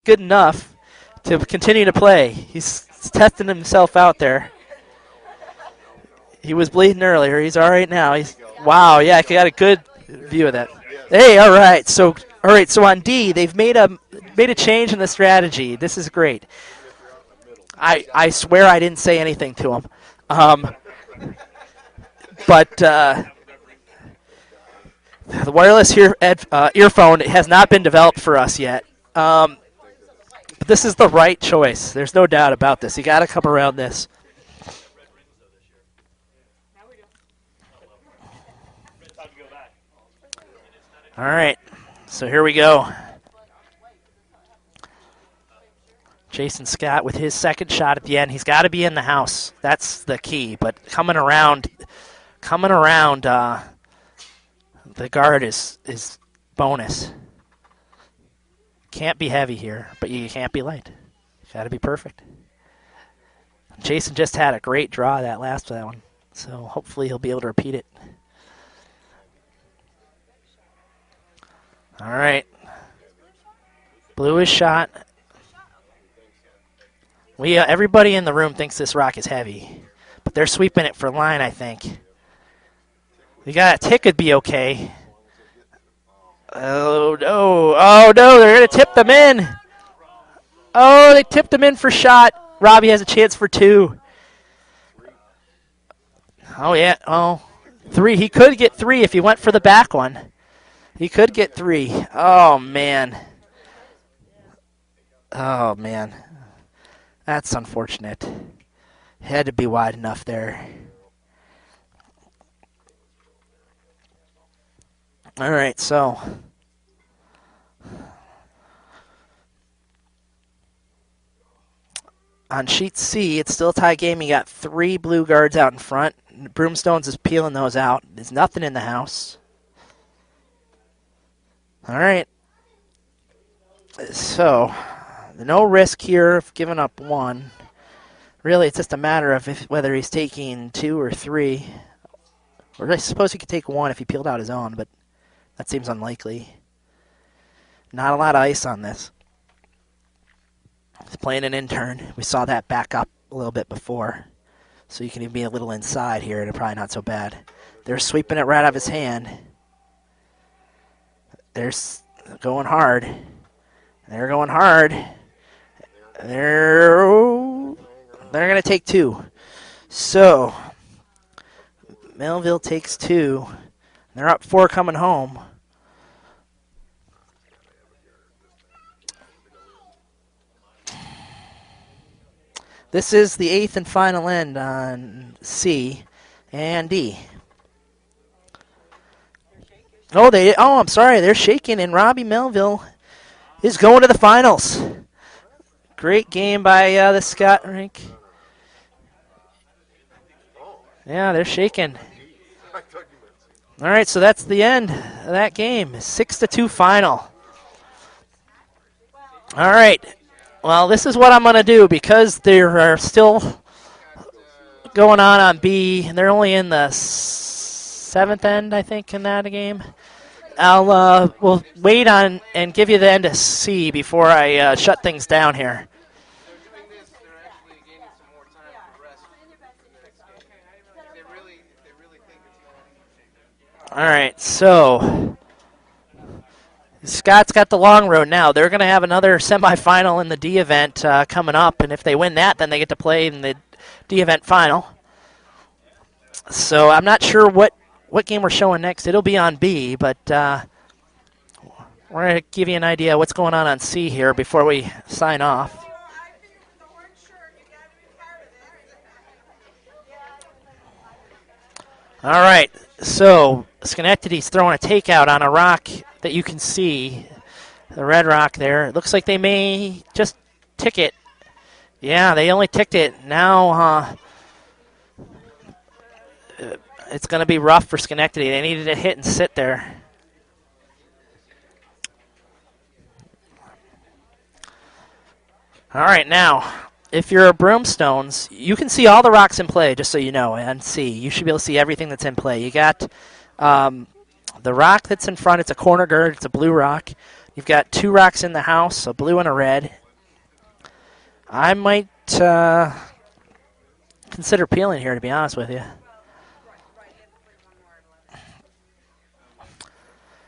good enough to continue to play. He's testing himself out there. He was bleeding earlier. He's all right now. Wow, yeah, I got a good view of that. Hey, all right. So on D, they've made a change in the strategy. This is great. I swear I didn't say anything to him. But the wireless earphone has not been developed for us yet. But this is the right choice. There's no doubt about this. You got to come around this. All right. So here we go. Jason Scott with his second shot at the end. He's got to be in the house. That's the key. But coming around, the guard is bonus. Can't be heavy here, but you can't be light. Got to be perfect. Jason just had a great draw that last one, so hopefully he'll be able to repeat it. All right. Bluish shot. Everybody in the room thinks this rock is heavy, but they're sweeping it for line, I think. We got a tick would be okay. Oh, no. Oh, no, they're going to tip them in. Oh, they tipped them in for shot. Robbie has a chance for two. Oh, yeah. Oh, three. He could get three if he went for the back one. He could get three. Oh, man. Oh, man. That's unfortunate. Had to be wide enough there. All right, so on sheet C, it's still a tie game. You got three blue guards out in front. Broomstones is peeling those out. There's nothing in the house. All right. So no risk here of giving up one. Really, it's just a matter of whether he's taking two or three. Or I suppose he could take one if he peeled out his own, but that seems unlikely. Not a lot of ice on this. He's playing an intern. We saw that back up a little bit before. So you can even be a little inside here, and probably not so bad. They're sweeping it right out of his hand. They're going hard. They're going hard. They're going to take two. So Melville takes two. They're up four coming home. This is the eighth and final end on C and D. I'm sorry. They're shaking, and Robbie Melville is going to the finals. Great game by the Scott Rink. Yeah, they're shaking. All right, so that's the end of that game. 6-2 final. All right. Well, this is what I'm going to do because there are still going on B, and they're only in the seventh end, I think, in that game. We'll wait on and give you the end of C before I shut things down here. All right, so Scott's got the long road now. They're going to have another semifinal in the D event coming up, and if they win that, then they get to play in the D event final. So I'm not sure what game we're showing next. It'll be on B, but we're going to give you an idea of what's going on C here before we sign off. All right, so Schenectady's throwing a takeout on a rock that you can see, the red rock there. It looks like they may just tick it. Yeah, they only ticked it. Now it's going to be rough for Schenectady. They needed to hit and sit there. All right, now, if you're a Broomstones, you can see all the rocks in play, just so you know, and see. You should be able to see everything that's in play. You got the rock that's in front. It's a corner guard. It's a blue rock. You've got 2 rocks in the house, a blue and a red. I might consider peeling here, to be honest with you.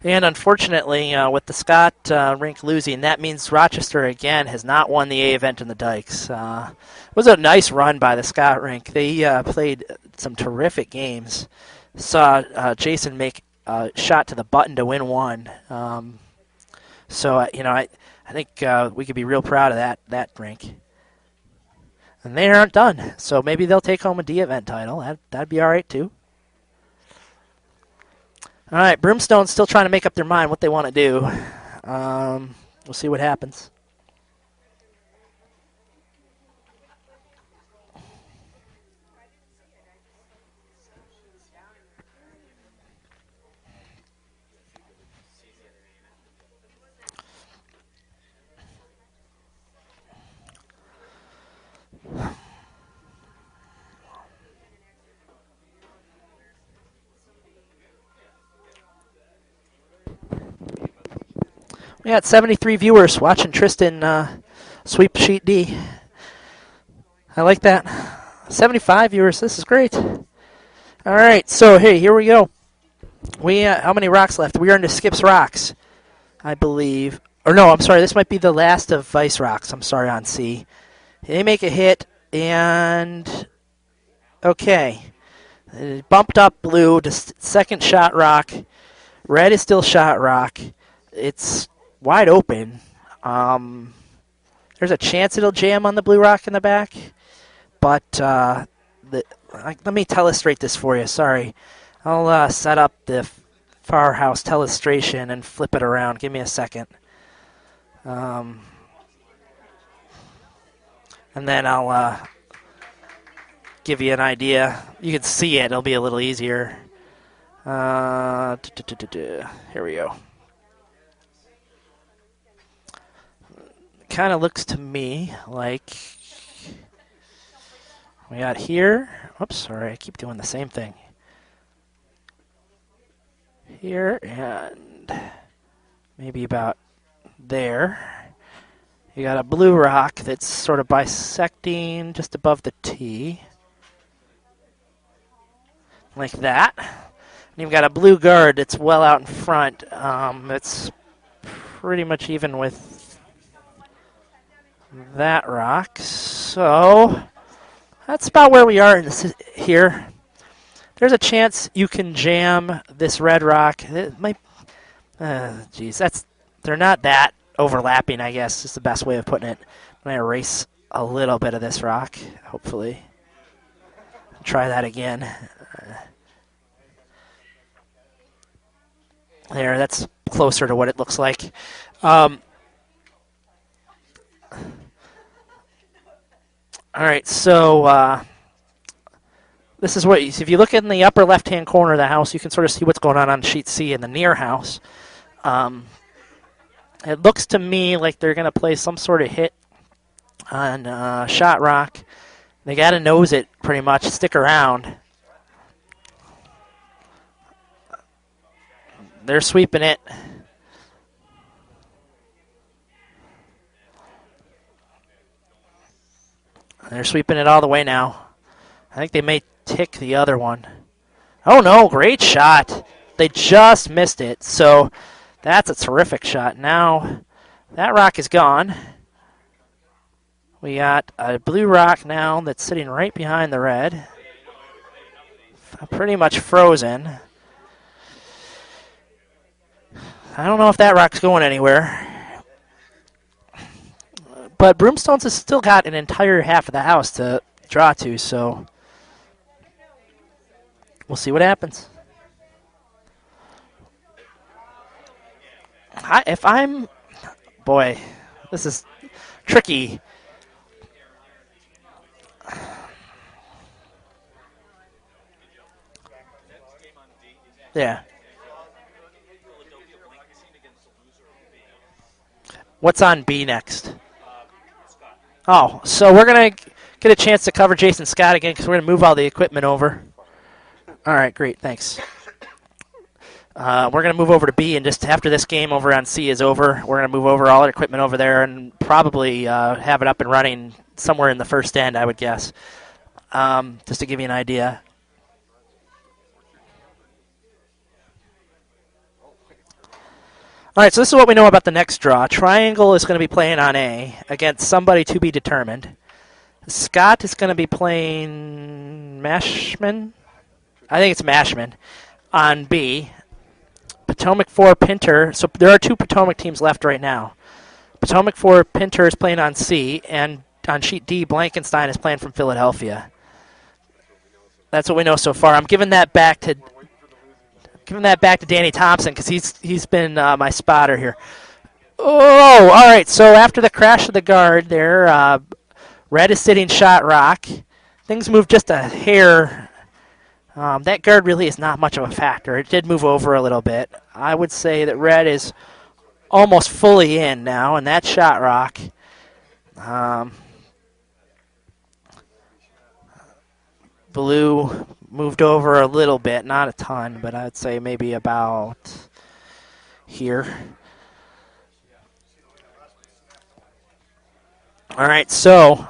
And unfortunately, with the Scott rink losing, that means Rochester again has not won the A event in the Dykes. It was a nice run by the Scott rink. They played some terrific games. Saw Jason make a shot to the button to win one. So I think we could be real proud of that rink. And they aren't done, so maybe they'll take home a D event title. That'd be all right too. All right, Broomstone's still trying to make up their mind what they want to do. We'll see what happens. We got 73 viewers watching Tristan sweep sheet D. I like that. 75 viewers. This is great. All right, so hey, here we go. We how many rocks left? We are into Skip's rocks, I believe. Or no, I'm sorry. This might be the last of Vice rocks. I'm sorry, on C. They make a hit, and okay, bumped up blue to second shot rock. Red is still shot rock. It's wide open. There's a chance it'll jam on the blue rock in the back, but let me telestrate this for you. Sorry. I'll set up the Farhouse telestration and flip it around. Give me a second. And then I'll give you an idea. You can see it. It'll be a little easier. Here we go. Kind of looks to me like we got here. Oops, sorry, I keep doing the same thing. Here and maybe about there. You got a blue rock that's sort of bisecting just above the T. Like that. And you've got a blue guard that's well out in front. It's pretty much even with that rock. So that's about where we are in this here. There's a chance you can jam this red rock. It might, geez, they're not that overlapping, I guess, is the best way of putting it. I'm going to erase a little bit of this rock, hopefully. Try that again. There, that's closer to what it looks like. All right, so this is what, if you look in the upper left-hand corner of the house, you can sort of see what's going on sheet C in the near house. It looks to me like they're going to play some sort of hit on shot rock. They got to nose it pretty much, stick around. They're sweeping it. They're sweeping it all the way now. I think they may tick the other one. Oh, no, great shot. They just missed it, so that's a terrific shot. Now that rock is gone. We got a blue rock now that's sitting right behind the red. Pretty much frozen. I don't know if that rock's going anywhere. But Broomstones has still got an entire half of the house to draw to, so we'll see what happens. Boy, this is tricky. Yeah. What's on B next? Oh, so we're going to get a chance to cover Jason Scott again because we're going to move all the equipment over. All right, great, thanks. We're going to move over to B, and just after this game over on C is over, we're going to move over all our equipment over there and probably have it up and running somewhere in the first end, I would guess, just to give you an idea. All right, so this is what we know about the next draw. Triangle is going to be playing on A against somebody to be determined. Scott is going to be playing Mashman. I think it's Mashman on B. Potomac 4 Pinter. So there are 2 Potomac teams left right now. Potomac 4 Pinter is playing on C, and on sheet D, Blankenstein is playing from Philadelphia. That's what we know so far. I'm giving that back to Danny Thompson because he's been my spotter here. Oh, all right. So after the crash of the guard there, Red is sitting shot rock. Things move just a hair. That guard really is not much of a factor. It did move over a little bit. I would say that Red is almost fully in now, and that's shot rock. Blue moved over a little bit, not a ton, but I'd say maybe about here. All right, so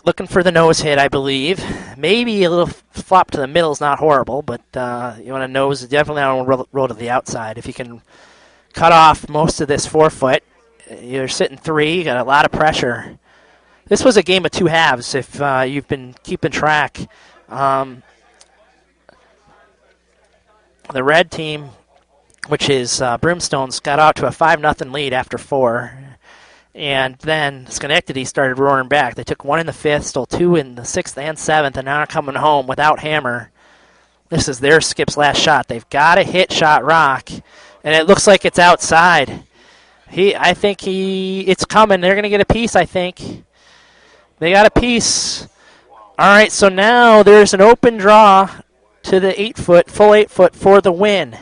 looking for the nose hit, I believe. Maybe a little flop to the middle is not horrible, but you want a nose, definitely I want to roll to the outside. If you can cut off most of this forefoot, you're sitting 3, you got a lot of pressure. This was a game of 2 halves, if you've been keeping track. The red team, which is Brimstones, got out to a 5-0 lead after 4. And then Schenectady started roaring back. They took 1 in the 5th, stole 2 in the 6th and 7th, and now are coming home without Hammer. This is their Skip's last shot. They've got to hit shot rock, and it looks like it's outside. I think it's coming. They're going to get a piece, I think. They got a piece. All right, so now there's an open draw to the 8-foot, full 8-foot for the win.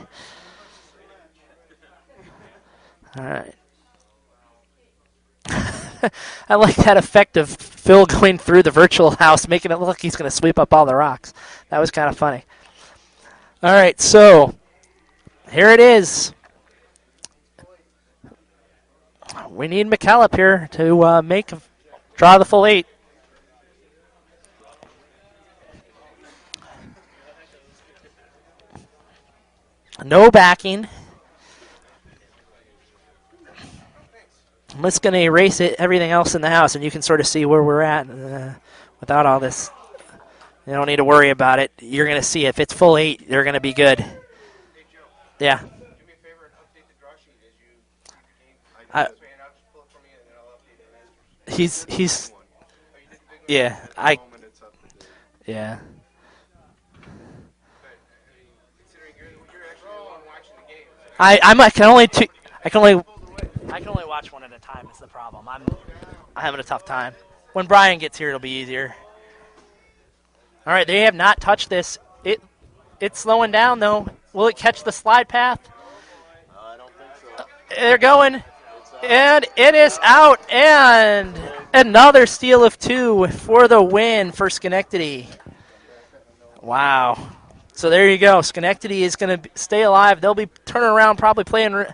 All right. I like that effect of Phil going through the virtual house, making it look like he's going to sweep up all the rocks. That was kind of funny. All right, so here it is. We need McKellop here to draw the full 8. No backing. I'm just going to erase everything else in the house, and you can sort of see where we're at without all this. You don't need to worry about it. You're going to see if it's full 8, they're going to be good. Yeah. Do me a favor and update the draw sheet as you pull it for me and I'll update it. He's yeah, yeah. I can only watch one at a time. Is the problem. I'm having a tough time. When Brian gets here, it'll be easier. All right, they have not touched this. It's slowing down though. Will it catch the slide path? I don't think so. They're going, and it is out, and another steal of 2 for the win for Schenectady. Wow. So there you go. Schenectady is going to stay alive. They'll be turning around, probably playing.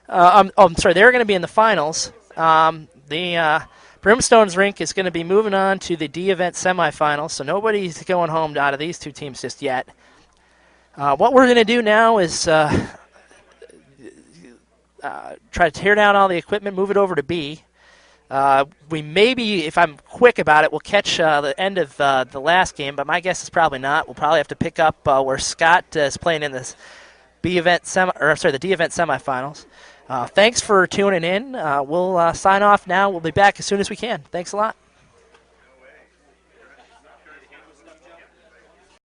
I'm sorry. They're going to be in the finals. The Brimstones rink is going to be moving on to the D event semifinals. So nobody's going home out of these 2 teams just yet. What we're going to do now is try to tear down all the equipment, move it over to B. We maybe, if I'm quick about it, we'll catch the end of the last game, but my guess is probably not. We'll probably have to pick up where Scott is playing in this the D event semifinals. Thanks for tuning in. We'll sign off now. We'll be back as soon as we can. Thanks a lot.